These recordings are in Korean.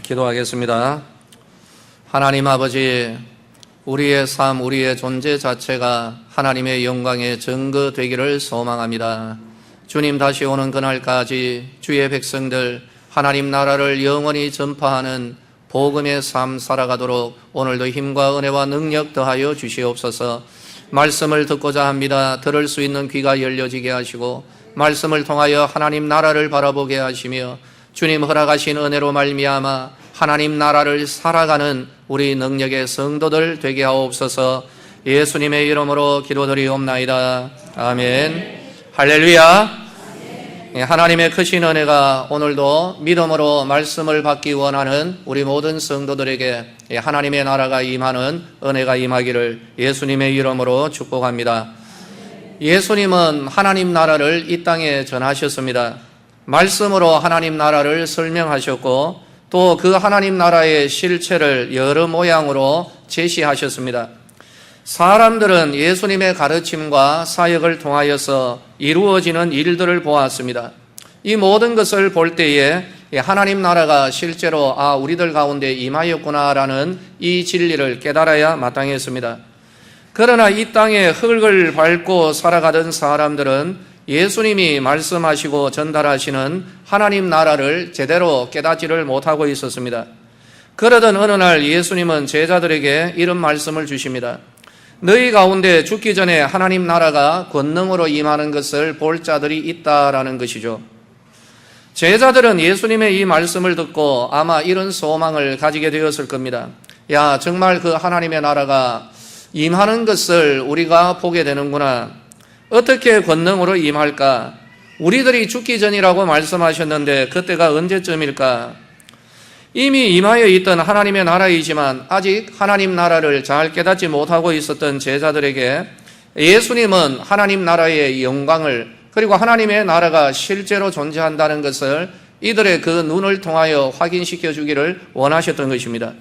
기도하겠습니다. 하나님 아버지, 우리의 삶, 우리의 존재 자체가 하나님의 영광의 증거 되기를 소망합니다. 주님 다시 오는 그날까지 주의 백성들 하나님 나라를 영원히 전파하는 복음의 삶 살아가도록 오늘도 힘과 은혜와 능력 더하여 주시옵소서. 말씀을 듣고자 합니다. 들을 수 있는 귀가 열려지게 하시고 말씀을 통하여 하나님 나라를 바라보게 하시며 주님 허락하신 은혜로 말미암아 하나님 나라를 살아가는 우리 능력의 성도들 되게 하옵소서. 예수님의 이름으로 기도드리옵나이다. 아멘. 할렐루야. 하나님의 크신 은혜가 오늘도 믿음으로 말씀을 받기 원하는 우리 모든 성도들에게 하나님의 나라가 임하는 은혜가 임하기를 예수님의 이름으로 축복합니다. 예수님은 하나님 나라를 이 땅에 전하셨습니다. 말씀으로 하나님 나라를 설명하셨고 또 그 하나님 나라의 실체를 여러 모양으로 제시하셨습니다. 사람들은 예수님의 가르침과 사역을 통하여서 이루어지는 일들을 보았습니다. 이 모든 것을 볼 때에 하나님 나라가 실제로 우리들 가운데 임하였구나라는 이 진리를 깨달아야 마땅했습니다. 그러나 이 땅에 흙을 밟고 살아가던 사람들은 예수님이 말씀하시고 전달하시는 하나님 나라를 제대로 깨닫지를 못하고 있었습니다. 그러던 어느 날 예수님은 제자들에게 이런 말씀을 주십니다. 너희 가운데 죽기 전에 하나님 나라가 권능으로 임하는 것을 볼 자들이 있다라는 것이죠. 제자들은 예수님의 이 말씀을 듣고 아마 이런 소망을 가지게 되었을 겁니다. 야, 정말 그 하나님의 나라가 임하는 것을 우리가 보게 되는구나. 어떻게 권능으로 임할까? 우리들이 죽기 전이라고 말씀하셨는데 그때가 언제쯤일까? 이미 임하여 있던 하나님의 나라이지만 아직 하나님 나라를 잘 깨닫지 못하고 있었던 제자들에게 예수님은 하나님 나라의 영광을 그리고 하나님의 나라가 실제로 존재한다는 것을 이들의 그 눈을 통하여 확인시켜 주기를 원하셨던 것입니다.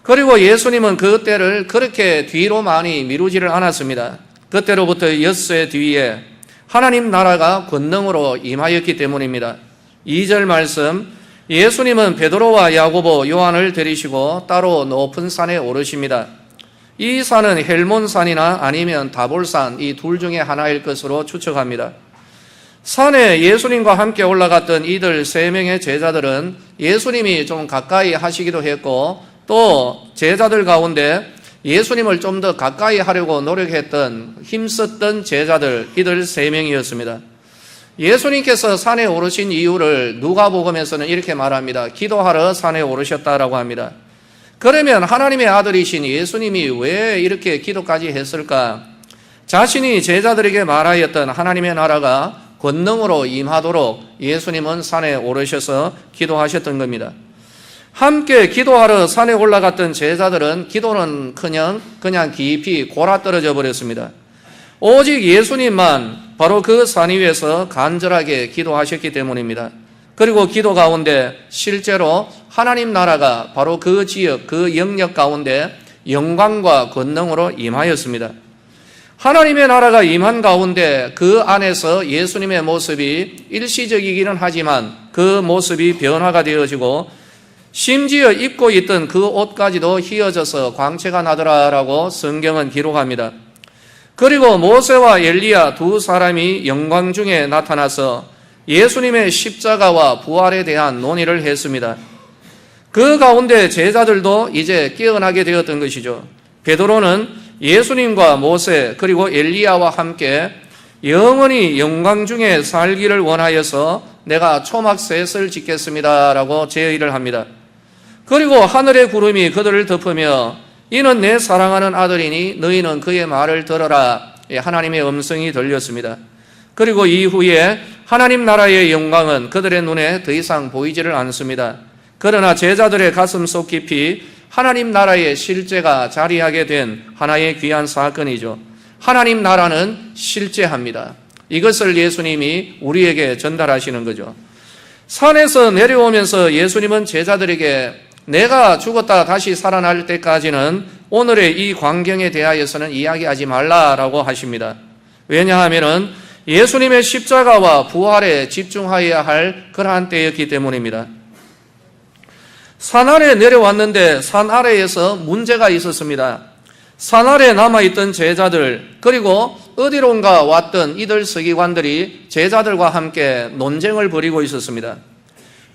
그리고 예수님은 그 때를 그렇게 뒤로 많이 미루지를 않았습니다. 그때로부터 엿새 뒤에 하나님 나라가 권능으로 임하였기 때문입니다. 2절 말씀, 예수님은 베드로와 야고보, 요한을 데리시고 따로 높은 산에 오르십니다. 이 산은 헬몬산이나 아니면 다볼산, 이 둘 중에 하나일 것으로 추측합니다. 산에 예수님과 함께 올라갔던 이들 3명의 제자들은 예수님이 좀 가까이 하시기도 했고 또 제자들 가운데 예수님을 좀 더 가까이 하려고 노력했던 힘썼던 제자들 이들 3명이었습니다. 예수님께서 산에 오르신 이유를 누가복음에서는 이렇게 말합니다. 기도하러 산에 오르셨다라고 합니다. 그러면 하나님의 아들이신 예수님이 왜 이렇게 기도까지 했을까? 자신이 제자들에게 말하였던 하나님의 나라가 권능으로 임하도록 예수님은 산에 오르셔서 기도하셨던 겁니다. 함께 기도하러 산에 올라갔던 제자들은 기도는 그냥 깊이 골아떨어져 버렸습니다. 오직 예수님만 바로 그 산 위에서 간절하게 기도하셨기 때문입니다. 그리고 기도 가운데 실제로 하나님 나라가 바로 그 지역, 그 영역 가운데 영광과 권능으로 임하였습니다. 하나님의 나라가 임한 가운데 그 안에서 예수님의 모습이 일시적이기는 하지만 그 모습이 변화가 되어지고 심지어 입고 있던 그 옷까지도 휘어져서 광채가 나더라라고 성경은 기록합니다. 그리고 모세와 엘리야 두 사람이 영광 중에 나타나서 예수님의 십자가와 부활에 대한 논의를 했습니다. 그 가운데 제자들도 이제 깨어나게 되었던 것이죠. 베드로는 예수님과 모세 그리고 엘리야와 함께 영원히 영광 중에 살기를 원하여서 내가 초막셋을 짓겠습니다라고 제의를 합니다. 그리고 하늘의 구름이 그들을 덮으며 이는 내 사랑하는 아들이니 너희는 그의 말을 들어라. 하나님의 음성이 들렸습니다. 그리고 이후에 하나님 나라의 영광은 그들의 눈에 더 이상 보이지를 않습니다. 그러나 제자들의 가슴 속 깊이 하나님 나라의 실제가 자리하게 된 하나의 귀한 사건이죠. 하나님 나라는 실제합니다. 이것을 예수님이 우리에게 전달하시는 거죠. 산에서 내려오면서 예수님은 제자들에게 내가 죽었다 다시 살아날 때까지는 오늘의 이 광경에 대하여서는 이야기하지 말라라고 하십니다. 왜냐하면 예수님의 십자가와 부활에 집중하여야 할 그러한 때였기 때문입니다. 산 아래 내려왔는데 산 아래에서 문제가 있었습니다. 산 아래 남아있던 제자들, 그리고 어디론가 왔던 이들 서기관들이 제자들과 함께 논쟁을 벌이고 있었습니다.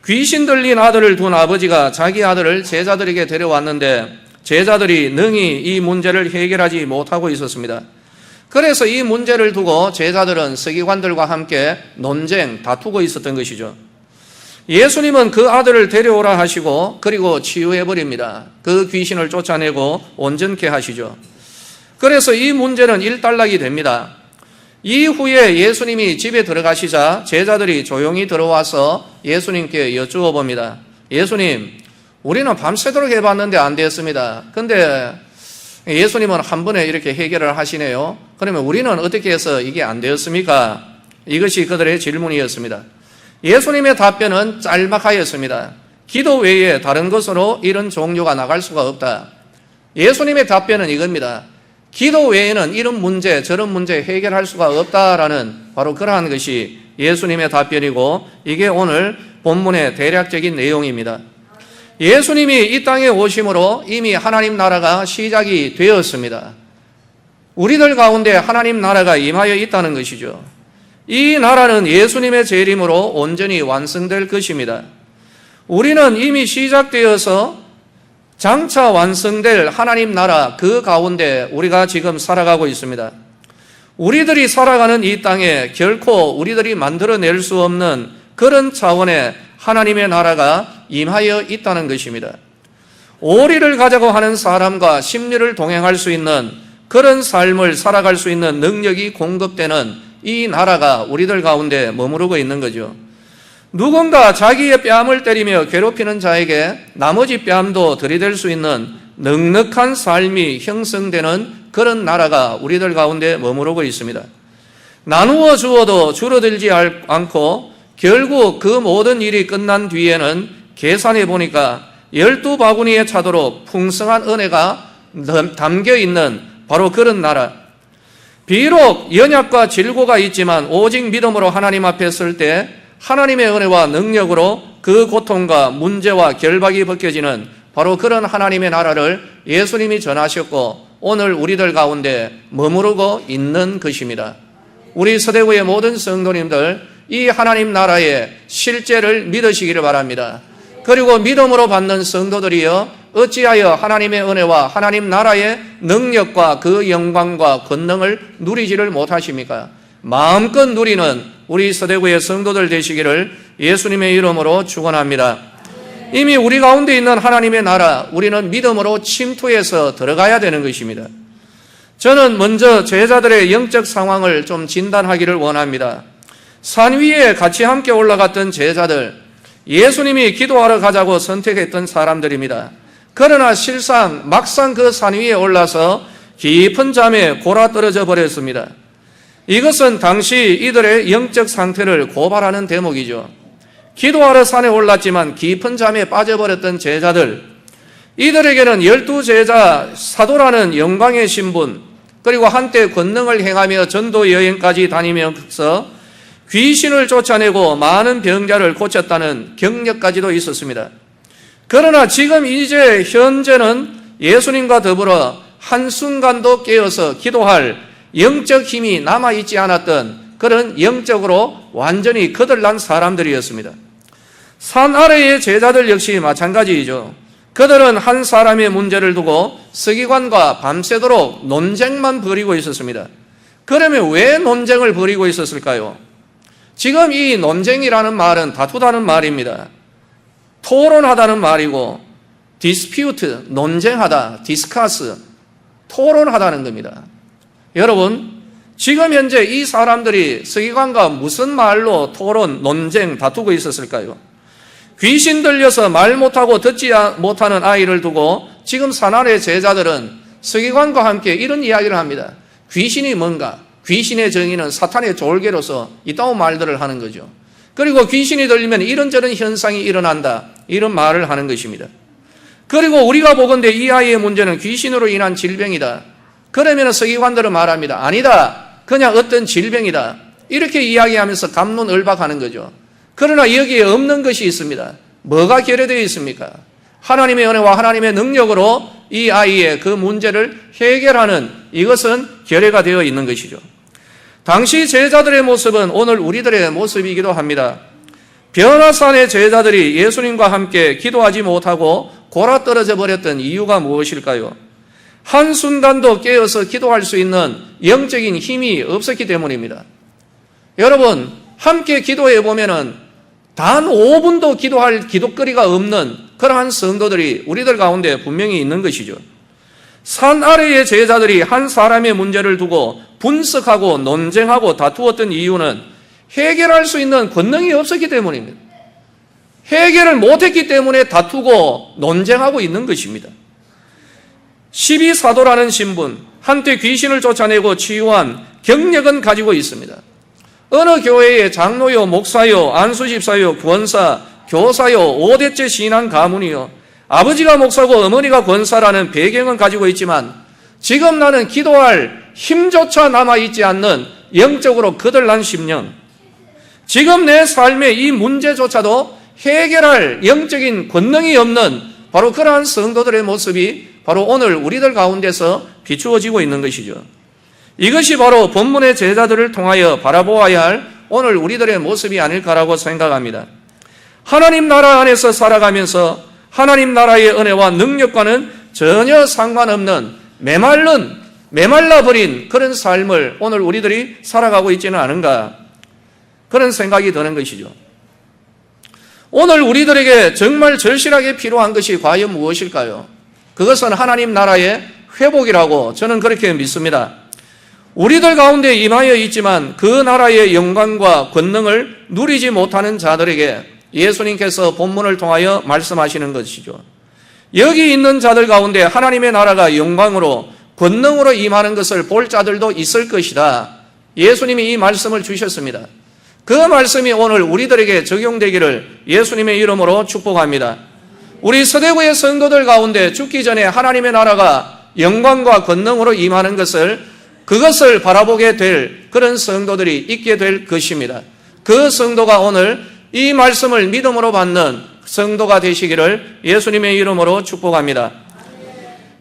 귀신 들린 아들을 둔 아버지가 자기 아들을 제자들에게 데려왔는데 제자들이 능히 이 문제를 해결하지 못하고 있었습니다. 그래서 이 문제를 두고 제자들은 서기관들과 함께 논쟁, 다투고 있었던 것이죠. 예수님은 그 아들을 데려오라 하시고 그리고 치유해버립니다. 그 귀신을 쫓아내고 온전케 하시죠. 그래서 이 문제는 일단락이 됩니다. 이후에 예수님이 집에 들어가시자 제자들이 조용히 들어와서 예수님께 여쭈어 봅니다. 예수님, 우리는 밤새도록 해봤는데 안 됐습니다. 근데 예수님은 한 번에 이렇게 해결을 하시네요. 그러면 우리는 어떻게 해서 이게 안 되었습니까? 이것이 그들의 질문이었습니다. 예수님의 답변은 짤막하였습니다. 기도 외에 다른 것으로 이런 종류가 나갈 수가 없다. 예수님의 답변은 이겁니다. 기도 외에는 이런 문제, 저런 문제 해결할 수가 없다라는 바로 그러한 것이 예수님의 답변이고 이게 오늘 본문의 대략적인 내용입니다. 예수님이 이 땅에 오심으로 이미 하나님 나라가 시작이 되었습니다. 우리들 가운데 하나님 나라가 임하여 있다는 것이죠. 이 나라는 예수님의 재림으로 온전히 완성될 것입니다. 우리는 이미 시작되어서 장차 완성될 하나님 나라 그 가운데 우리가 지금 살아가고 있습니다. 우리들이 살아가는 이 땅에 결코 우리들이 만들어낼 수 없는 그런 차원의 하나님의 나라가 임하여 있다는 것입니다. 오리를 가자고 하는 사람과 심리를 동행할 수 있는 그런 삶을 살아갈 수 있는 능력이 공급되는 이 나라가 우리들 가운데 머무르고 있는 거죠. 누군가 자기의 뺨을 때리며 괴롭히는 자에게 나머지 뺨도 들이댈 수 있는 넉넉한 삶이 형성되는 그런 나라가 우리들 가운데 머무르고 있습니다. 나누어 주어도 줄어들지 않고 결국 그 모든 일이 끝난 뒤에는 계산해 보니까 12바구니에 차도록 풍성한 은혜가 담겨 있는 바로 그런 나라. 비록 연약과 질고가 있지만 오직 믿음으로 하나님 앞에 설 때 하나님의 은혜와 능력으로 그 고통과 문제와 결박이 벗겨지는 바로 그런 하나님의 나라를 예수님이 전하셨고 오늘 우리들 가운데 머무르고 있는 것입니다. 우리 서대구의 모든 성도님들 이 하나님 나라의 실제를 믿으시기를 바랍니다. 그리고 믿음으로 받는 성도들이여 어찌하여 하나님의 은혜와 하나님 나라의 능력과 그 영광과 권능을 누리지를 못하십니까? 마음껏 누리는 우리 서대구의 성도들 되시기를 예수님의 이름으로 축원합니다. 이미 우리 가운데 있는 하나님의 나라, 우리는 믿음으로 침투해서 들어가야 되는 것입니다. 저는 먼저 제자들의 영적 상황을 좀 진단하기를 원합니다. 산 위에 같이 함께 올라갔던 제자들, 예수님이 기도하러 가자고 선택했던 사람들입니다. 그러나 실상 막상 그 산 위에 올라서 깊은 잠에 골아떨어져 버렸습니다. 이것은 당시 이들의 영적 상태를 고발하는 대목이죠. 기도하러 산에 올랐지만 깊은 잠에 빠져버렸던 제자들, 이들에게는 12제자 사도라는 영광의 신분, 그리고 한때 권능을 행하며 전도 여행까지 다니면서 귀신을 쫓아내고 많은 병자를 고쳤다는 경력까지도 있었습니다. 그러나 지금 이제 현재는 예수님과 더불어 한순간도 깨어서 기도할 영적 힘이 남아있지 않았던 그런 영적으로 완전히 거들난 사람들이었습니다. 산 아래의 제자들 역시 마찬가지이죠. 그들은 한 사람의 문제를 두고 서기관과 밤새도록 논쟁만 벌이고 있었습니다. 그러면 왜 논쟁을 벌이고 있었을까요? 지금 이 논쟁이라는 말은 다투다는 말입니다. 토론하다는 말이고 dispute, 논쟁하다, discuss, 토론하다는 겁니다. 여러분, 지금 현재 이 사람들이 서기관과 무슨 말로 토론, 논쟁, 다투고 있었을까요? 귀신 들려서 말 못하고 듣지 못하는 아이를 두고 지금 산아래 제자들은 서기관과 함께 이런 이야기를 합니다. 귀신이 뭔가? 귀신의 정의는 사탄의 졸개로서 이따운 말들을 하는 거죠. 그리고 귀신이 들리면 이런저런 현상이 일어난다, 이런 말을 하는 것입니다. 그리고 우리가 보건대 이 아이의 문제는 귀신으로 인한 질병이다. 그러면 서기관들은 말합니다. 아니다, 그냥 어떤 질병이다, 이렇게 이야기하면서 갑론을박하는 거죠. 그러나 여기에 없는 것이 있습니다. 뭐가 결여되어 있습니까? 하나님의 은혜와 하나님의 능력으로 이 아이의 그 문제를 해결하는 이것은 결의가 되어 있는 것이죠. 당시 제자들의 모습은 오늘 우리들의 모습이기도 합니다. 변화산의 제자들이 예수님과 함께 기도하지 못하고 골아떨어져 버렸던 이유가 무엇일까요? 한순간도 깨어서 기도할 수 있는 영적인 힘이 없었기 때문입니다. 여러분, 함께 기도해 보면은 단 5분도 기도할 기도거리가 없는 그러한 성도들이 우리들 가운데 분명히 있는 것이죠. 산 아래의 제자들이 한 사람의 문제를 두고 분석하고 논쟁하고 다투었던 이유는 해결할 수 있는 권능이 없었기 때문입니다. 해결을 못했기 때문에 다투고 논쟁하고 있는 것입니다. 12사도라는 신분, 한때 귀신을 쫓아내고 치유한 경력은 가지고 있습니다. 어느 교회의 장로요, 목사요, 안수집사요, 권사, 교사요, 5대째 신앙 가문이요, 아버지가 목사고 어머니가 권사라는 배경은 가지고 있지만 지금 나는 기도할 힘조차 남아있지 않는 영적으로 거들난 심령, 지금 내 삶의 이 문제조차도 해결할 영적인 권능이 없는 바로 그러한 성도들의 모습이 바로 오늘 우리들 가운데서 비추어지고 있는 것이죠. 이것이 바로 본문의 제자들을 통하여 바라보아야 할 오늘 우리들의 모습이 아닐까라고 생각합니다. 하나님 나라 안에서 살아가면서 하나님 나라의 은혜와 능력과는 전혀 상관없는 메말라버린 그런 삶을 오늘 우리들이 살아가고 있지는 않은가, 그런 생각이 드는 것이죠. 오늘 우리들에게 정말 절실하게 필요한 것이 과연 무엇일까요? 그것은 하나님 나라의 회복이라고 저는 그렇게 믿습니다. 우리들 가운데 임하여 있지만 그 나라의 영광과 권능을 누리지 못하는 자들에게 예수님께서 본문을 통하여 말씀하시는 것이죠. 여기 있는 자들 가운데 하나님의 나라가 영광으로 권능으로 임하는 것을 볼 자들도 있을 것이다. 예수님이 이 말씀을 주셨습니다. 그 말씀이 오늘 우리들에게 적용되기를 예수님의 이름으로 축복합니다. 우리 서대구의 성도들 가운데 죽기 전에 하나님의 나라가 영광과 권능으로 임하는 그것을 바라보게 될 그런 성도들이 있게 될 것입니다. 그 성도가 오늘 이 말씀을 믿음으로 받는 성도가 되시기를 예수님의 이름으로 축복합니다.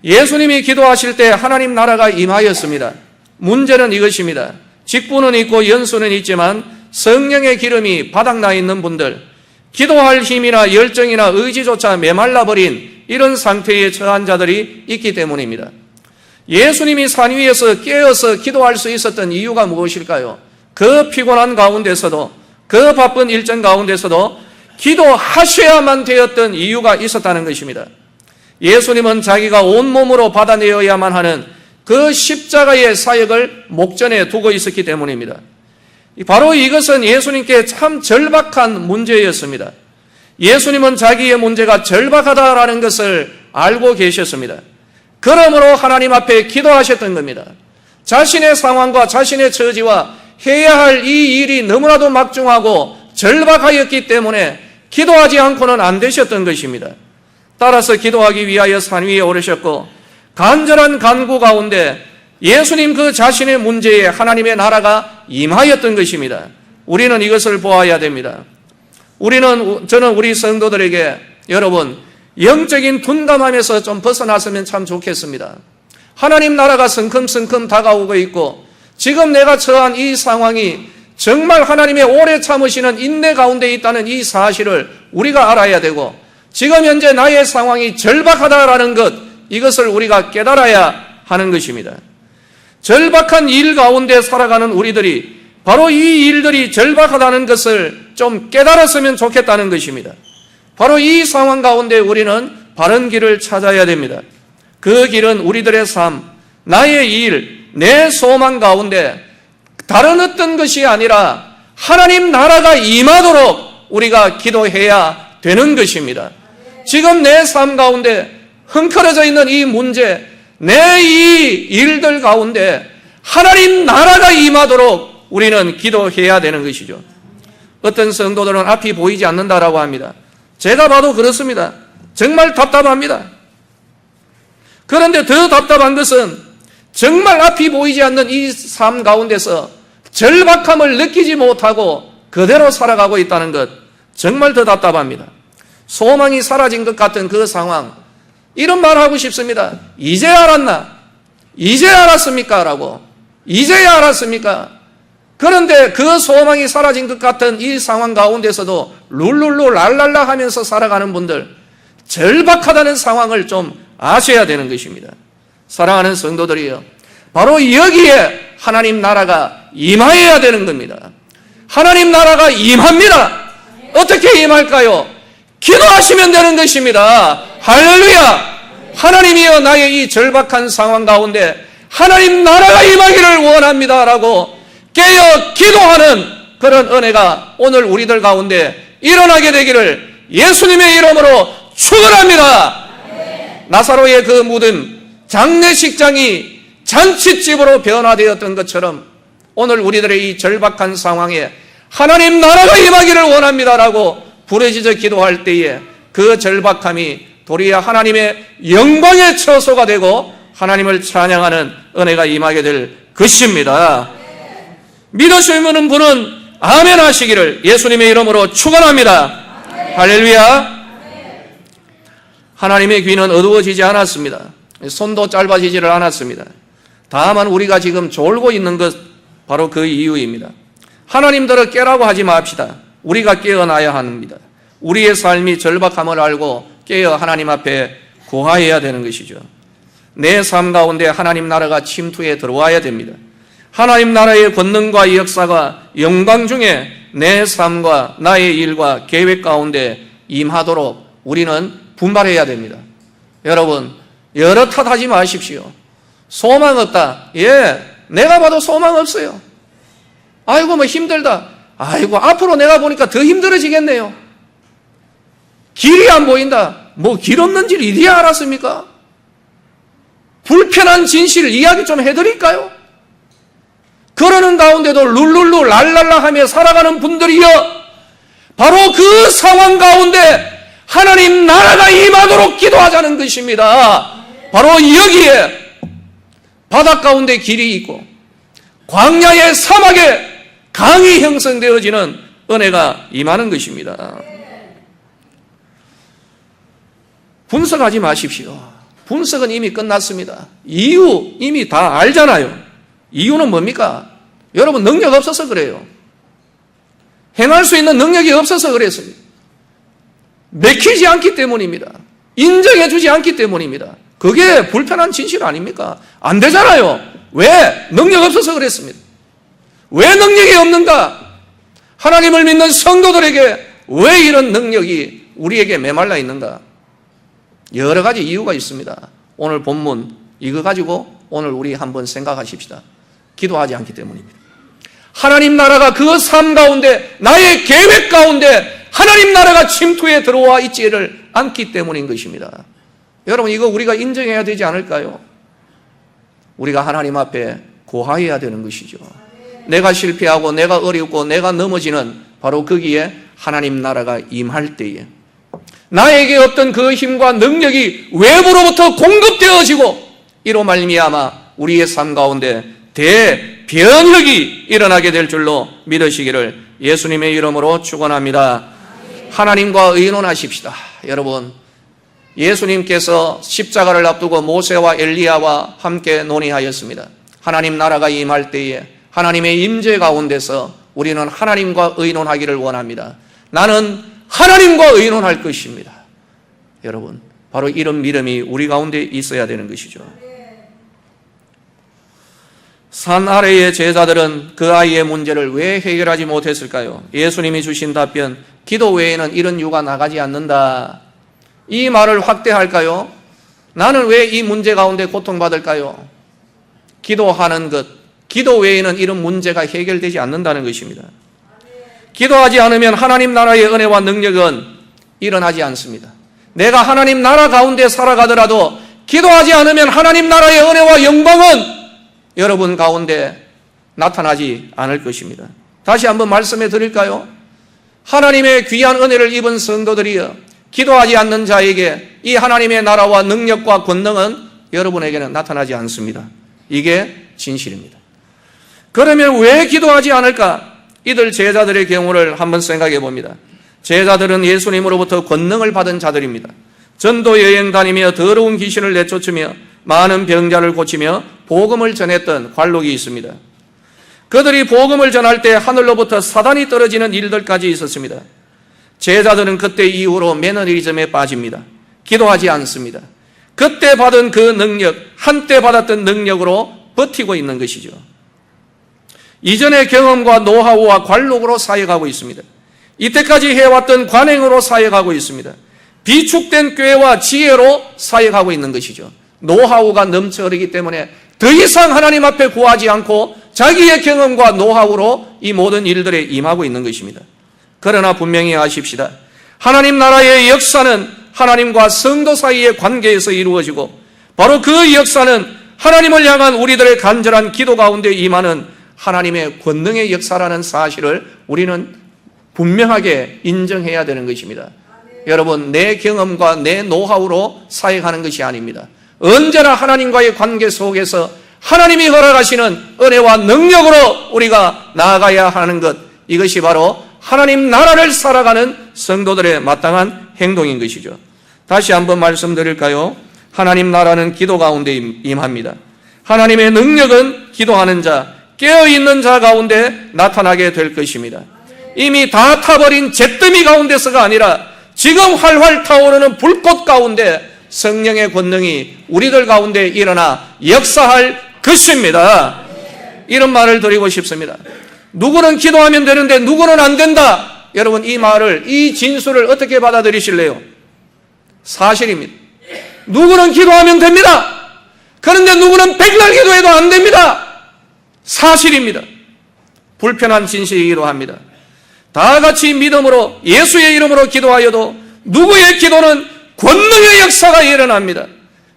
예수님이 기도하실 때 하나님 나라가 임하였습니다. 문제는 이것입니다. 직분은 있고 연수는 있지만 성령의 기름이 바닥나 있는 분들, 기도할 힘이나 열정이나 의지조차 메말라버린 이런 상태에 처한 자들이 있기 때문입니다. 예수님이 산 위에서 깨어서 기도할 수 있었던 이유가 무엇일까요? 그 피곤한 가운데서도, 그 바쁜 일정 가운데서도 기도하셔야만 되었던 이유가 있었다는 것입니다. 예수님은 자기가 온몸으로 받아내어야만 하는 그 십자가의 사역을 목전에 두고 있었기 때문입니다. 바로 이것은 예수님께 참 절박한 문제였습니다. 예수님은 자기의 문제가 절박하다라는 것을 알고 계셨습니다. 그러므로 하나님 앞에 기도하셨던 겁니다. 자신의 상황과 자신의 처지와 해야 할 이 일이 너무나도 막중하고 절박하였기 때문에 기도하지 않고는 안 되셨던 것입니다. 따라서 기도하기 위하여 산 위에 오르셨고 간절한 간구 가운데 예수님 그 자신의 문제에 하나님의 나라가 임하였던 것입니다. 우리는 이것을 보아야 됩니다. 저는 우리 성도들에게 여러분 영적인 둔감함에서 좀 벗어났으면 참 좋겠습니다. 하나님 나라가 성큼성큼 다가오고 있고 지금 내가 처한 이 상황이 정말 하나님의 오래 참으시는 인내 가운데 있다는 이 사실을 우리가 알아야 되고 지금 현재 나의 상황이 절박하다라는 것, 이것을 우리가 깨달아야 하는 것입니다. 절박한 일 가운데 살아가는 우리들이 바로 이 일들이 절박하다는 것을 좀 깨달았으면 좋겠다는 것입니다. 바로 이 상황 가운데 우리는 바른 길을 찾아야 됩니다. 그 길은 우리들의 삶, 나의 일, 내 소망 가운데 다른 어떤 것이 아니라 하나님 나라가 임하도록 우리가 기도해야 되는 것입니다. 지금 내 삶 가운데 흥커러져 있는 이 문제, 내 이 일들 가운데 하나님 나라가 임하도록 우리는 기도해야 되는 것이죠. 어떤 성도들은 앞이 보이지 않는다라고 합니다. 제가 봐도 그렇습니다. 정말 답답합니다. 그런데 더 답답한 것은 정말 앞이 보이지 않는 이 삶 가운데서 절박함을 느끼지 못하고 그대로 살아가고 있다는 것, 정말 더 답답합니다. 소망이 사라진 것 같은 그 상황, 이런 말 하고 싶습니다. 이제 알았나? 이제 알았습니까? 라고. 이제야 알았습니까? 그런데 그 소망이 사라진 것 같은 이 상황 가운데서도 룰룰루 랄랄라 하면서 살아가는 분들, 절박하다는 상황을 좀 아셔야 되는 것입니다. 사랑하는 성도들이요, 바로 여기에 하나님 나라가 임하여야 되는 겁니다. 하나님 나라가 임합니다. 어떻게 임할까요? 기도하시면 되는 것입니다. 할렐루야! 하나님이여, 나의 이 절박한 상황 가운데 하나님 나라가 임하기를 원합니다 라고 깨어 기도하는 그런 은혜가 오늘 우리들 가운데 일어나게 되기를 예수님의 이름으로 축원합니다. 나사로의 그 무덤, 장례식장이 잔칫집으로 변화되었던 것처럼 오늘 우리들의 이 절박한 상황에 하나님 나라가 임하기를 원합니다라고 부르짖어 기도할 때에 그 절박함이 도리어 하나님의 영광의 처소가 되고 하나님을 찬양하는 은혜가 임하게 될 것입니다. 믿으시는 분은 아멘 하시기를 예수님의 이름으로 축원합니다. 할렐루야. 하나님의 귀는 어두워지지 않았습니다. 손도 짧아지지를 않았습니다. 다만 우리가 지금 졸고 있는 것 바로 그 이유입니다. 하나님들을 깨라고 하지 맙시다. 우리가 깨어나야 합니다. 우리의 삶이 절박함을 알고 깨어 하나님 앞에 구하여야 되는 것이죠. 내 삶 가운데 하나님 나라가 침투해 들어와야 됩니다. 하나님 나라의 권능과 역사가 영광 중에 내 삶과 나의 일과 계획 가운데 임하도록 우리는 분발해야 됩니다. 여러분, 여러 탓하지 마십시오. 소망 없다. 예, 내가 봐도 소망 없어요. 아이고 뭐 힘들다. 아이고 앞으로 내가 보니까 더 힘들어지겠네요. 길이 안 보인다. 뭐 길 없는 줄 이제야 알았습니까? 불편한 진실을 이야기 좀 해드릴까요? 그러는 가운데도 룰룰루 랄랄라 하며 살아가는 분들이여, 바로 그 상황 가운데 하나님 나라가 임하도록 기도하자는 것입니다. 바로 여기에 바닷 가운데 길이 있고 광야의 사막에 강이 형성되어지는 은혜가 임하는 것입니다. 분석하지 마십시오. 분석은 이미 끝났습니다. 이유 이미 다 알잖아요. 이유는 뭡니까? 여러분, 능력 없어서 그래요. 행할 수 있는 능력이 없어서 그랬습니다. 맥히지 않기 때문입니다. 인정해 주지 않기 때문입니다. 그게 불편한 진실 아닙니까? 안 되잖아요. 왜? 능력 없어서 그랬습니다. 왜 능력이 없는가? 하나님을 믿는 성도들에게 왜 이런 능력이 우리에게 메말라 있는가? 여러 가지 이유가 있습니다. 오늘 본문 이거 가지고 오늘 우리 한번 생각하십시다. 기도하지 않기 때문입니다. 하나님 나라가 그 삶 가운데, 나의 계획 가운데 하나님 나라가 침투해 들어와 있지를 않기 때문인 것입니다. 여러분, 이거 우리가 인정해야 되지 않을까요? 우리가 하나님 앞에 고하여야 되는 것이죠. 내가 실패하고 내가 어렵고 내가 넘어지는 바로 거기에 하나님 나라가 임할 때에 나에게 없던 그 힘과 능력이 외부로부터 공급되어지고 이로 말미암아 우리의 삶 가운데 대변혁이 일어나게 될 줄로 믿으시기를 예수님의 이름으로 축원합니다. 하나님과 의논하십시다. 여러분, 예수님께서 십자가를 앞두고 모세와 엘리야와 함께 논의하였습니다. 하나님 나라가 임할 때에 하나님의 임재 가운데서 우리는 하나님과 의논하기를 원합니다. 나는 하나님과 의논할 것입니다. 여러분, 바로 이런 믿음이 우리 가운데 있어야 되는 것이죠. 산 아래의 제자들은 그 아이의 문제를 왜 해결하지 못했을까요? 예수님이 주신 답변, 기도 외에는 이런 유가 나가지 않는다. 이 말을 확대할까요? 나는 왜 이 문제 가운데 고통받을까요? 기도하는 것, 기도 외에는 이런 문제가 해결되지 않는다는 것입니다. 기도하지 않으면 하나님 나라의 은혜와 능력은 일어나지 않습니다. 내가 하나님 나라 가운데 살아가더라도 기도하지 않으면 하나님 나라의 은혜와 영광은 여러분 가운데 나타나지 않을 것입니다. 다시 한번 말씀해 드릴까요? 하나님의 귀한 은혜를 입은 성도들이여, 기도하지 않는 자에게 이 하나님의 나라와 능력과 권능은 여러분에게는 나타나지 않습니다. 이게 진실입니다. 그러면 왜 기도하지 않을까? 이들 제자들의 경우를 한번 생각해 봅니다. 제자들은 예수님으로부터 권능을 받은 자들입니다. 전도 여행 다니며 더러운 귀신을 내쫓으며 많은 병자를 고치며 복음을 전했던 관록이 있습니다. 그들이 복음을 전할 때 하늘로부터 사단이 떨어지는 일들까지 있었습니다. 제자들은 그때 이후로 매너리즘에 빠집니다. 기도하지 않습니다. 그때 받은 그 능력, 한때 받았던 능력으로 버티고 있는 것이죠. 이전의 경험과 노하우와 관록으로 사역하고 있습니다. 이때까지 해왔던 관행으로 사역하고 있습니다. 비축된 꾀와 지혜로 사역하고 있는 것이죠. 노하우가 넘쳐 흐르기 때문에 더 이상 하나님 앞에 구하지 않고 자기의 경험과 노하우로 이 모든 일들에 임하고 있는 것입니다. 그러나 분명히 아십시다. 하나님 나라의 역사는 하나님과 성도 사이의 관계에서 이루어지고 바로 그 역사는 하나님을 향한 우리들의 간절한 기도 가운데 임하는 하나님의 권능의 역사라는 사실을 우리는 분명하게 인정해야 되는 것입니다. 여러분, 내 경험과 내 노하우로 사역하는 것이 아닙니다. 언제나 하나님과의 관계 속에서 하나님이 허락하시는 은혜와 능력으로 우리가 나아가야 하는 것, 이것이 바로 하나님 나라를 살아가는 성도들의 마땅한 행동인 것이죠. 다시 한번 말씀드릴까요? 하나님 나라는 기도 가운데 임합니다. 하나님의 능력은 기도하는 자, 깨어있는 자 가운데 나타나게 될 것입니다. 이미 다 타버린 잿더미 가운데서가 아니라 지금 활활 타오르는 불꽃 가운데 성령의 권능이 우리들 가운데 일어나 역사할 것입니다. 이런 말을 드리고 싶습니다. 누구는 기도하면 되는데 누구는 안 된다. 여러분, 이 말을, 이 진술을 어떻게 받아들이실래요? 사실입니다. 누구는 기도하면 됩니다. 그런데 누구는 백날 기도해도 안 됩니다. 사실입니다. 불편한 진실이기도 합니다. 다 같이 믿음으로 예수의 이름으로 기도하여도 누구의 기도는 권능의 역사가 일어납니다.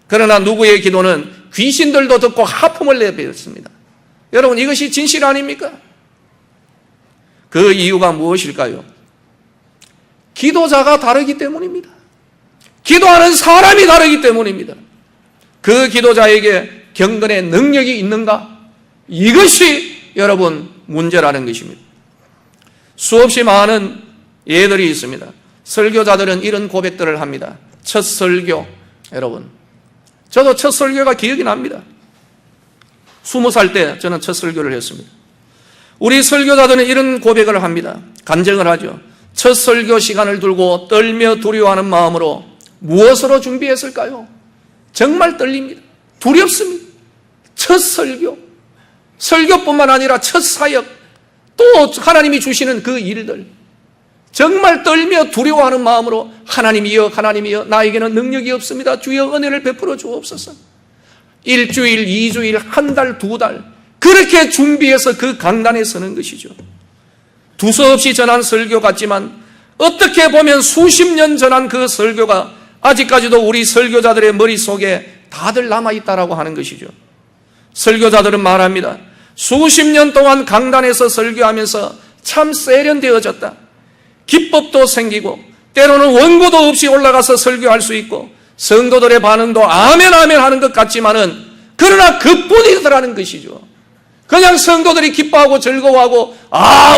그러나 누구의 기도는 귀신들도 듣고 하품을 내뱉습니다. 여러분, 이것이 진실 아닙니까? 그 이유가 무엇일까요? 기도자가 다르기 때문입니다. 기도하는 사람이 다르기 때문입니다. 그 기도자에게 경건의 능력이 있는가? 이것이 여러분 문제라는 것입니다. 수없이 많은 예들이 있습니다. 설교자들은 이런 고백들을 합니다. 첫 설교, 여러분, 저도 첫 설교가 기억이 납니다. 20살 때 저는 첫 설교를 했습니다. 우리 설교자들은 이런 고백을 합니다. 간증을 하죠. 첫 설교 시간을 두고 떨며 두려워하는 마음으로 무엇으로 준비했을까요? 정말 떨립니다. 두렵습니다. 첫 설교, 설교뿐만 아니라 첫 사역, 또 하나님이 주시는 그 일들, 정말 떨며 두려워하는 마음으로 하나님이여, 하나님이여, 나에게는 능력이 없습니다. 주여 은혜를 베풀어 주옵소서. 1주일, 2주일, 한 달, 2달 그렇게 준비해서 그 강단에 서는 것이죠. 두서없이 전한 설교 같지만 어떻게 보면 수십 년 전한 그 설교가 아직까지도 우리 설교자들의 머릿속에 다들 남아있다라고 하는 것이죠. 설교자들은 말합니다. 수십 년 동안 강단에서 설교하면서 참 세련되어졌다. 기법도 생기고 때로는 원고도 없이 올라가서 설교할 수 있고 성도들의 반응도 아멘 아멘 하는 것 같지만은 그러나 그뿐이더라는 것이죠. 그냥 성도들이 기뻐하고 즐거워하고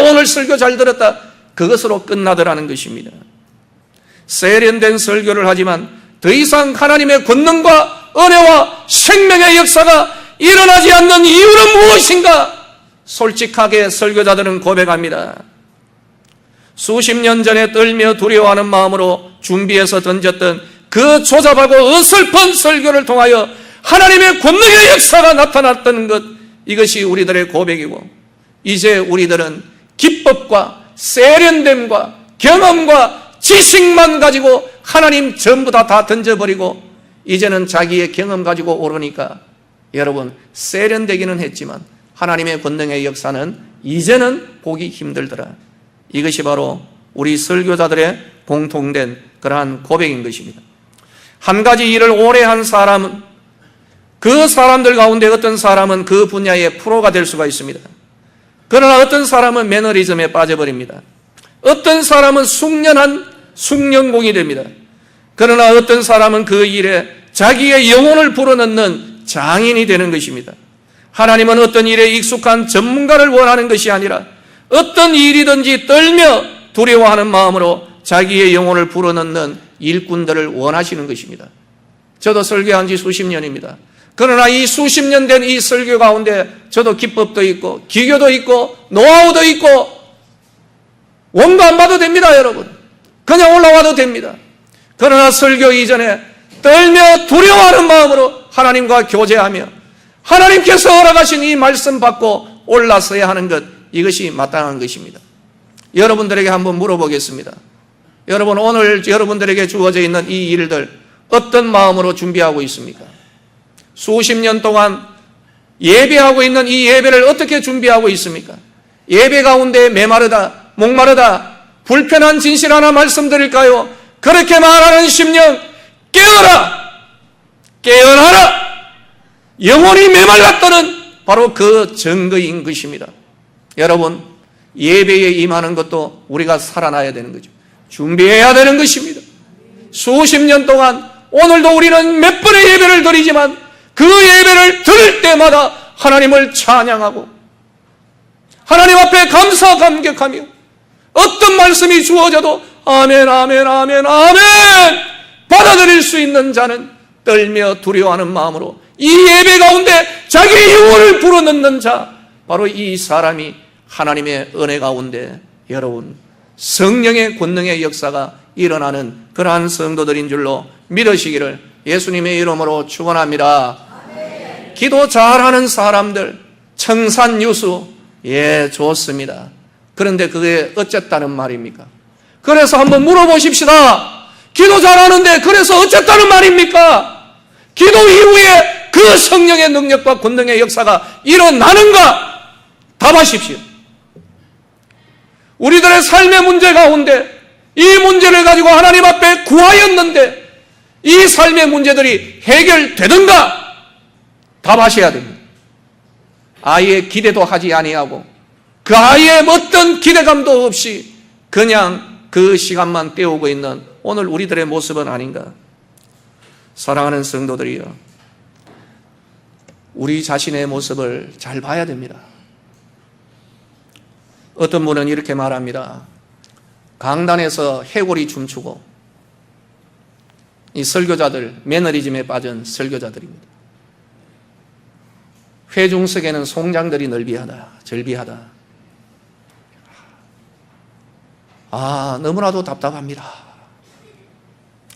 오늘 설교 잘 들었다, 그것으로 끝나더라는 것입니다. 세련된 설교를 하지만 더 이상 하나님의 권능과 은혜와 생명의 역사가 일어나지 않는 이유는 무엇인가? 솔직하게 설교자들은 고백합니다. 수십 년 전에 떨며 두려워하는 마음으로 준비해서 던졌던 그 조잡하고 어설픈 설교를 통하여 하나님의 권능의 역사가 나타났던 것, 이것이 우리들의 고백이고, 이제 우리들은 기법과 세련됨과 경험과 지식만 가지고 하나님 전부 다 던져버리고 이제는 자기의 경험 가지고 오르니까 여러분, 세련되기는 했지만 하나님의 권능의 역사는 이제는 보기 힘들더라. 이것이 바로 우리 설교자들의 공통된 그러한 고백인 것입니다. 한 가지 일을 오래 한 사람은, 그 사람들 가운데 어떤 사람은 그 분야의 프로가 될 수가 있습니다. 그러나 어떤 사람은 매너리즘에 빠져버립니다. 어떤 사람은 숙련한 숙련공이 됩니다. 그러나 어떤 사람은 그 일에 자기의 영혼을 불어넣는 장인이 되는 것입니다. 하나님은 어떤 일에 익숙한 전문가를 원하는 것이 아니라 어떤 일이든지 떨며 두려워하는 마음으로 자기의 영혼을 불어넣는 일꾼들을 원하시는 것입니다. 저도 설교한 지 수십 년입니다. 그러나 이 수십 년 된 이 설교 가운데 저도 기법도 있고 기교도 있고 노하우도 있고 원고 안 봐도 됩니다, 여러분. 그냥 올라와도 됩니다. 그러나 설교 이전에 떨며 두려워하는 마음으로 하나님과 교제하며 하나님께서 허락하신 이 말씀 받고 올라서야 하는 것, 이것이 마땅한 것입니다. 여러분들에게 한번 물어보겠습니다. 여러분, 오늘 여러분들에게 주어져 있는 이 일들 어떤 마음으로 준비하고 있습니까? 수십 년 동안 예배하고 있는 이 예배를 어떻게 준비하고 있습니까? 예배 가운데 메마르다, 목마르다, 불편한 진실 하나 말씀드릴까요? 그렇게 말하는 심령, 깨어라! 깨어나라! 영혼이 메말랐다는 바로 그 증거인 것입니다. 여러분, 예배에 임하는 것도 우리가 살아나야 되는 거죠. 준비해야 되는 것입니다. 수십 년 동안 오늘도 우리는 몇 번의 예배를 드리지만 그 예배를 드릴 때마다 하나님을 찬양하고 하나님 앞에 감사 감격하며 어떤 말씀이 주어져도 아멘 아멘 아멘 아멘 받아들일 수 있는 자는 떨며 두려워하는 마음으로 이 예배 가운데 자기의 영혼을 불어넣는 자, 바로 이 사람이 하나님의 은혜 가운데 여러분 성령의 권능의 역사가 일어나는 그러한 성도들인 줄로 믿으시기를 예수님의 이름으로 축원합니다. 아멘. 기도 잘하는 사람들 청산유수, 예, 좋습니다. 그런데 그게 어쨌다는 말입니까? 그래서 한번 물어보십시다. 기도 잘하는데 그래서 어쨌다는 말입니까? 기도 이후에 그 성령의 능력과 권능의 역사가 일어나는가? 답하십시오. 우리들의 삶의 문제 가운데 이 문제를 가지고 하나님 앞에 구하였는데 이 삶의 문제들이 해결되든가? 답하셔야 됩니다. 아예 기대도 하지 아니하고 그 아예 어떤 기대감도 없이 그냥 그 시간만 때우고 있는 오늘 우리들의 모습은 아닌가? 사랑하는 성도들이여, 우리 자신의 모습을 잘 봐야 됩니다. 어떤 분은 이렇게 말합니다. 강단에서 해골이 춤추고 이 설교자들, 매너리즘에 빠진 설교자들입니다. 회중석에는 송장들이 절비하다. 너무나도 답답합니다.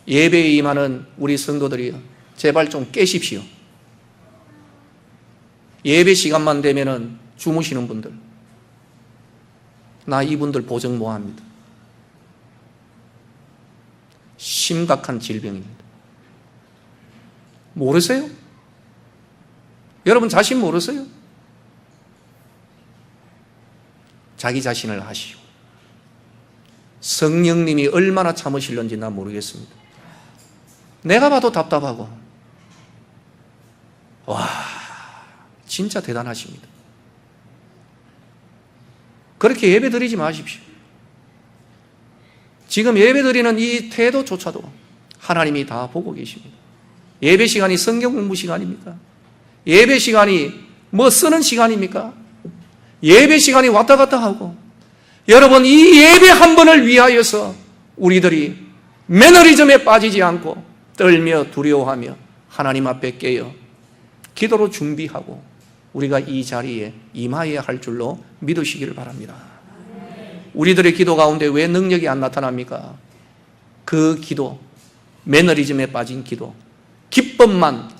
예배에 임하는 우리 성도들이요, 제발 좀 깨십시오. 예배 시간만 되면은 주무시는 분들, 나 이분들 보정 못합니다. 심각한 질병입니다. 모르세요? 여러분 자신 모르세요? 자기 자신을 아시오. 성령님이 얼마나 참으실는지 난 모르겠습니다. 내가 봐도 답답하고, 와, 진짜 대단하십니다. 그렇게 예배 드리지 마십시오. 지금 예배 드리는 이 태도조차도 하나님이 다 보고 계십니다. 예배 시간이 성경 공부 시간입니까? 예배 시간이 뭐 쓰는 시간입니까? 예배 시간이 왔다 갔다 하고, 여러분 이 예배 한 번을 위하여서 우리들이 매너리즘에 빠지지 않고 떨며 두려워하며 하나님 앞에 깨어 기도로 준비하고 우리가 이 자리에 임하여야 할 줄로 믿으시기를 바랍니다. 우리들의 기도 가운데 왜 능력이 안 나타납니까? 그 기도, 매너리즘에 빠진 기도, 기법만,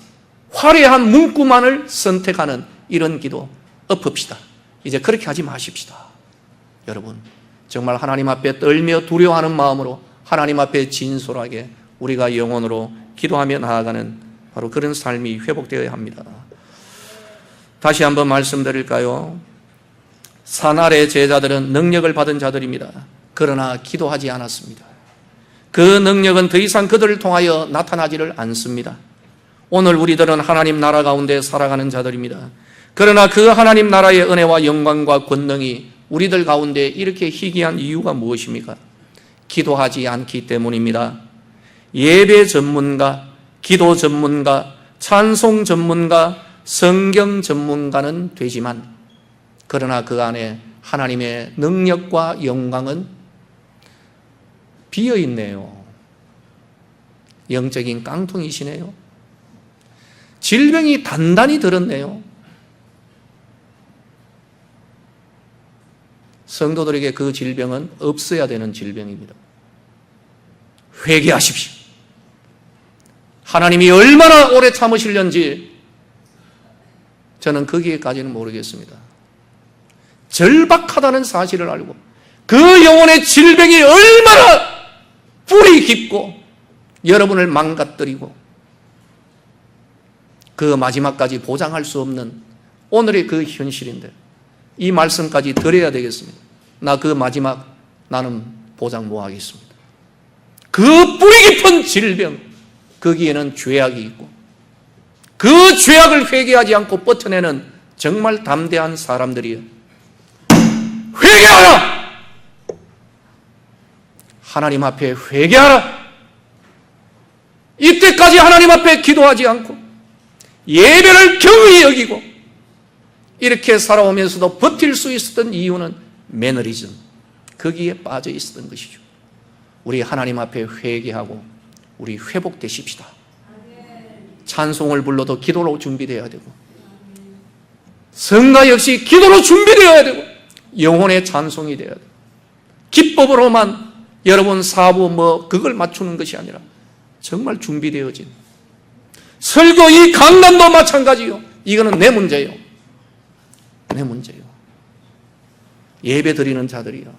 화려한 문구만을 선택하는 이런 기도 엎읍시다. 이제 그렇게 하지 마십시다. 여러분, 정말 하나님 앞에 떨며 두려워하는 마음으로 하나님 앞에 진솔하게 우리가 영혼으로 기도하며 나아가는 바로 그런 삶이 회복되어야 합니다. 다시 한번 말씀드릴까요? 산 아래 제자들은 능력을 받은 자들입니다. 그러나 기도하지 않았습니다. 그 능력은 더 이상 그들을 통하여 나타나지를 않습니다. 오늘 우리들은 하나님 나라 가운데 살아가는 자들입니다. 그러나 그 하나님 나라의 은혜와 영광과 권능이 우리들 가운데 이렇게 희귀한 이유가 무엇입니까? 기도하지 않기 때문입니다. 예배 전문가, 기도 전문가, 찬송 전문가, 성경 전문가는 되지만 그러나 그 안에 하나님의 능력과 영광은 비어있네요. 영적인 깡통이시네요. 질병이 단단히 들었네요. 성도들에게 그 질병은 없어야 되는 질병입니다. 회개하십시오. 하나님이 얼마나 오래 참으시려는지 저는 거기에까지는 모르겠습니다. 절박하다는 사실을 알고 그 영혼의 질병이 얼마나 뿌리 깊고 여러분을 망가뜨리고 그 마지막까지 보장할 수 없는 오늘의 그 현실인데 이 말씀까지 드려야 되겠습니다. 나 그 마지막 나는 보장 못 하겠습니다. 그 뿌리 깊은 질병 거기에는 죄악이 있고 그 죄악을 회개하지 않고 버텨내는 정말 담대한 사람들이에요. 회개하라! 하나님 앞에 회개하라! 이때까지 하나님 앞에 기도하지 않고 예배를 경히 여기고 이렇게 살아오면서도 버틸 수 있었던 이유는 매너리즘, 거기에 빠져 있었던 것이죠. 우리 하나님 앞에 회개하고 우리 회복되십시다. 찬송을 불러도 기도로 준비되어야 되고 성가 역시 기도로 준비되어야 되고 영혼의 찬송이 되어야 되고 기법으로만 여러분 사부 그걸 맞추는 것이 아니라 정말 준비되어진 설교 이 강단도 마찬가지요. 이거는 내 문제예요. 내 문제예요. 예배 드리는 자들이요.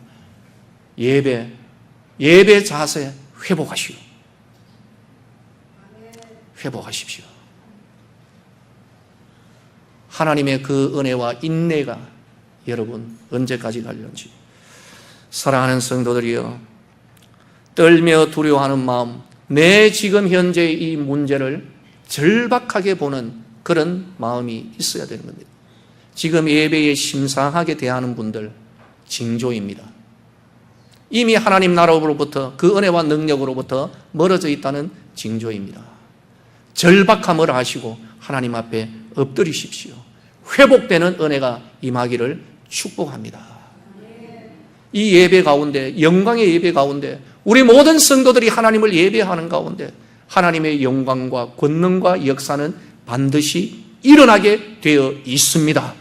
예배 자세 회복하시오. 회복하십시오. 하나님의 그 은혜와 인내가 여러분 언제까지 갈는지. 사랑하는 성도들이여, 떨며 두려워하는 마음, 내 지금 현재 이 문제를 절박하게 보는 그런 마음이 있어야 되는 겁니다. 지금 예배에 심상하게 대하는 분들 징조입니다. 이미 하나님 나라로부터 그 은혜와 능력으로부터 멀어져 있다는 징조입니다. 절박함을 아시고 하나님 앞에 엎드리십시오. 회복되는 은혜가 임하기를 축복합니다. 이 예배 가운데, 영광의 예배 가운데 우리 모든 성도들이 하나님을 예배하는 가운데 하나님의 영광과 권능과 역사는 반드시 일어나게 되어 있습니다.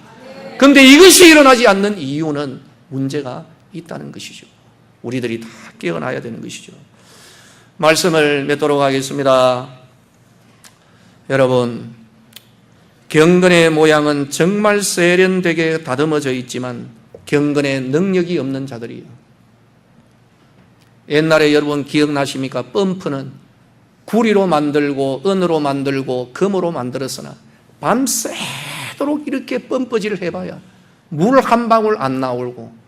그런데 이것이 일어나지 않는 이유는 문제가 있다는 것이죠. 우리들이 다 깨어나야 되는 것이죠. 말씀을 맺도록 하겠습니다. 여러분, 경건의 모양은 정말 세련되게 다듬어져 있지만 경건의 능력이 없는 자들이에요. 옛날에 여러분 기억나십니까? 펌프는 구리로 만들고 은으로 만들고 금으로 만들었으나 밤새도록 이렇게 펌프질을 해봐야 물 한 방울 안 나오고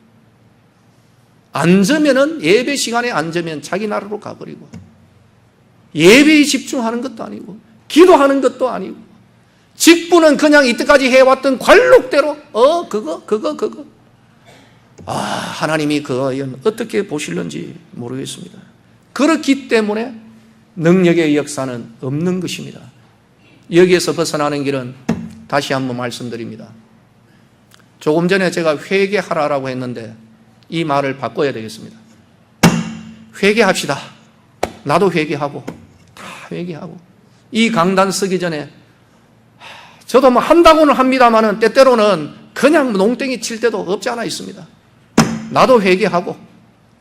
앉으면은 예배 시간에 앉으면 자기 나라로 가버리고 예배에 집중하는 것도 아니고 기도하는 것도 아니고 직분은 그냥 이때까지 해왔던 관록대로 그거 하나님이 그거 어떻게 보실는지 모르겠습니다. 그렇기 때문에 능력의 역사는 없는 것입니다. 여기에서 벗어나는 길은 다시 한번 말씀드립니다. 조금 전에 제가 회개하라라고 했는데 이 말을 바꿔야 되겠습니다. 회개합시다. 나도 회개하고 다 회개하고 이 강단 쓰기 전에 저도 한다고는 합니다만은 때때로는 그냥 농땡이 칠 때도 없지 않아 있습니다. 나도 회개하고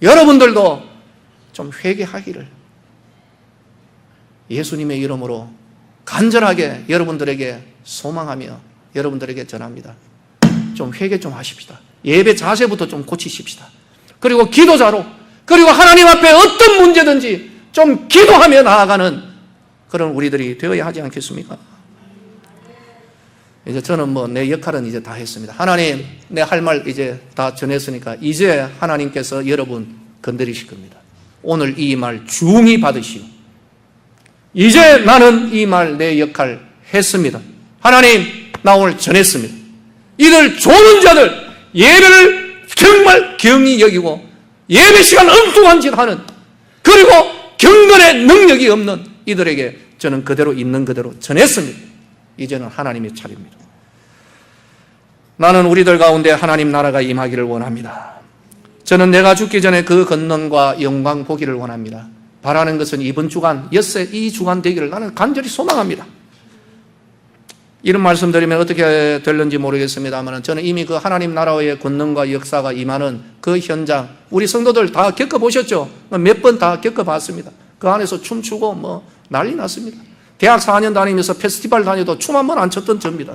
여러분들도 좀 회개하기를 예수님의 이름으로 간절하게 여러분들에게 소망하며 여러분들에게 전합니다. 좀 회개 좀 하십시다. 예배 자세부터 좀 고치십시다. 그리고 기도자로, 그리고 하나님 앞에 어떤 문제든지 좀 기도하며 나아가는 그런 우리들이 되어야 하지 않겠습니까? 이제 저는 내 역할은 이제 다 했습니다. 하나님, 내 할 말 이제 다 전했으니까 이제 하나님께서 여러분 건드리실 겁니다. 오늘 이 말 중히 받으시오. 이제 나는 이 말 내 역할 했습니다. 하나님, 나 오늘 전했습니다. 이들 좋은 자들 예배를 정말 경히 여기고 예배 시간 엉뚱한 짓 하는, 그리고 경건의 능력이 없는 이들에게 저는 그대로 있는 그대로 전했습니다. 이제는 하나님의 차례입니다. 나는 우리들 가운데 하나님 나라가 임하기를 원합니다. 저는 내가 죽기 전에 그 권능과 영광 보기를 원합니다. 바라는 것은 이번 주간, 엿새 이 주간 되기를 나는 간절히 소망합니다. 이런 말씀 드리면 어떻게 될는지 모르겠습니다만 저는 이미 그 하나님 나라의 권능과 역사가 임하는 그 현장, 우리 성도들 다 겪어보셨죠? 몇 번 다 겪어봤습니다. 그 안에서 춤추고 뭐 난리 났습니다. 대학 4년 다니면서 페스티벌 다녀도 춤 한 번 안 췄던 접니다.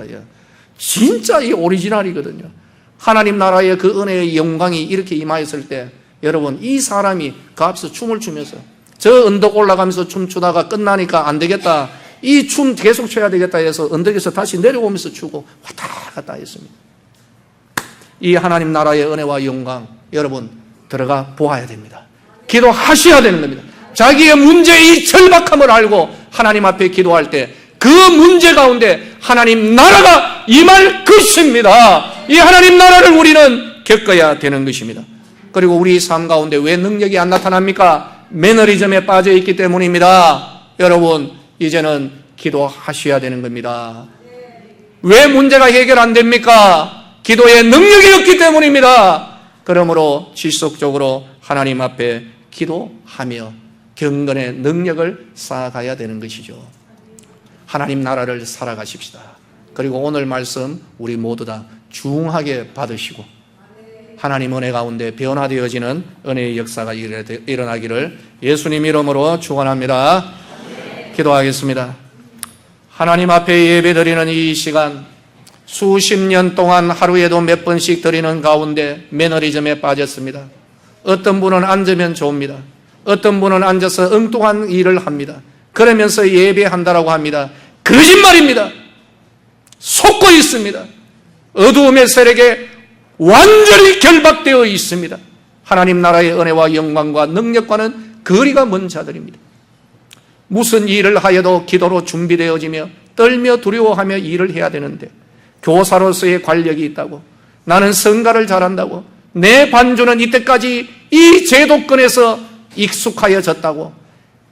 진짜 이 오리지널이거든요. 하나님 나라의 그 은혜의 영광이 이렇게 임하였을 때 여러분, 이 사람이 그 앞에서 춤을 추면서 저 언덕 올라가면서 춤추다가 끝나니까 안 되겠다, 이 춤 계속 춰야 되겠다 해서 언덕에서 다시 내려오면서 추고 왔다 갔다 했습니다. 이 하나님 나라의 은혜와 영광 여러분 들어가 보아야 됩니다. 기도하셔야 되는 겁니다. 자기의 문제의 절박함을 알고 하나님 앞에 기도할 때 그 문제 가운데 하나님 나라가 임할 것입니다. 이 하나님 나라를 우리는 겪어야 되는 것입니다. 그리고 우리 삶 가운데 왜 능력이 안 나타납니까? 매너리즘에 빠져 있기 때문입니다. 여러분, 이제는 기도하셔야 되는 겁니다. 왜 문제가 해결 안 됩니까? 기도에 능력이 없기 때문입니다. 그러므로 지속적으로 하나님 앞에 기도하며 경건의 능력을 쌓아가야 되는 것이죠. 하나님 나라를 살아가십시다. 그리고 오늘 말씀 우리 모두 다 중하게 받으시고 하나님 은혜 가운데 변화되어지는 은혜의 역사가 일어나기를 예수님 이름으로 축원합니다. 기도하겠습니다. 하나님 앞에 예배드리는 이 시간, 수십 년 동안 하루에도 몇 번씩 드리는 가운데 매너리즘에 빠졌습니다. 어떤 분은 앉으면 좋습니다. 어떤 분은 앉아서 엉뚱한 일을 합니다. 그러면서 예배한다라고 합니다. 거짓말입니다. 속고 있습니다. 어두움의 세력에 완전히 결박되어 있습니다. 하나님 나라의 은혜와 영광과 능력과는 거리가 먼 자들입니다. 무슨 일을 하여도 기도로 준비되어지며 떨며 두려워하며 일을 해야 되는데 교사로서의 관력이 있다고, 나는 성가를 잘한다고, 내 반주는 이때까지 이 제도권에서 익숙하여졌다고,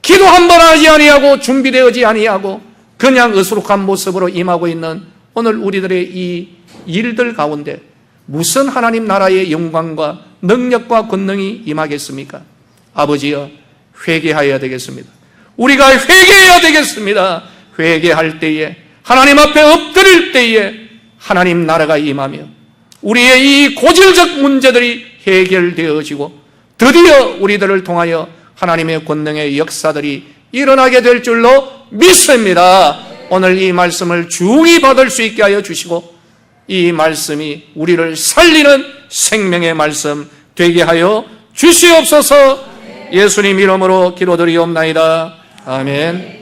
기도 한 번 하지 아니하고 준비되어지 아니하고 그냥 어수룩한 모습으로 임하고 있는 오늘 우리들의 이 일들 가운데 무슨 하나님 나라의 영광과 능력과 권능이 임하겠습니까? 아버지여, 회개하여야 되겠습니다. 우리가 회개해야 되겠습니다. 회개할 때에, 하나님 앞에 엎드릴 때에 하나님 나라가 임하며 우리의 이 고질적 문제들이 해결되어지고 드디어 우리들을 통하여 하나님의 권능의 역사들이 일어나게 될 줄로 믿습니다. 오늘 이 말씀을 중히 받을 수 있게 하여 주시고 이 말씀이 우리를 살리는 생명의 말씀 되게 하여 주시옵소서. 예수님 이름으로 기도드리옵나이다. 아멘.